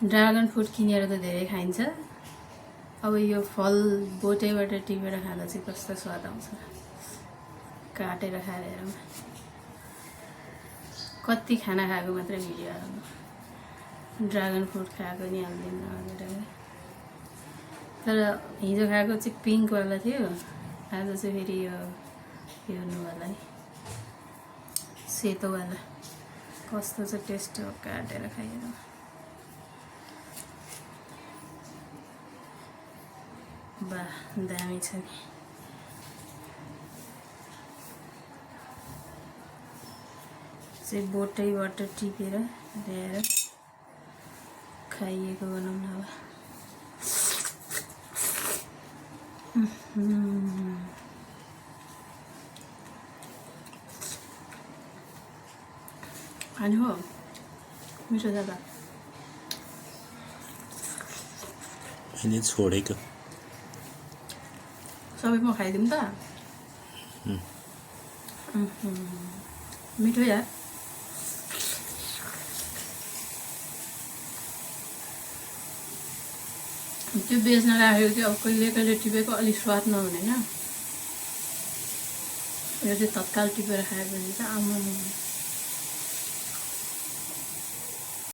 Dragon fruit किनेर त धेरै खाइन्छ, अब यो फल बोटैबाट टिपेर खाँदा चाहिँ कस्तो स्वाद आउँछ। काटेर खाएर हेरौँ। कति खाना खाएको मात्रै भिडियो हाल्नु, ड्रागन फ्रुट खाएको नि हाल्दिनँ भनेर। तर हिजो खाएको चाहिँ पिङ्कवाला थियो, आज चाहिँ फेरि यो हेर्नुवाला है, सेतोवाला। कस्तो चाहिँ टेस्ट हो, काटेर खाएर। वाह दामी छ नि। चाहिँ बोटैबाट टिपेर ल्याएर खाइएको बनाउन। अब खानु हो, मिठो ज्यादा अहिले छोडेको सबै म खाइदिउँ त। मिठो यार। त्यो बेच्न राखेको थियो, अब कहिले कहिले टिपेको अलिक स्वाद नहुने होइन। यो चाहिँ तत्काल टिपेर खाएपछि चाहिँ आमा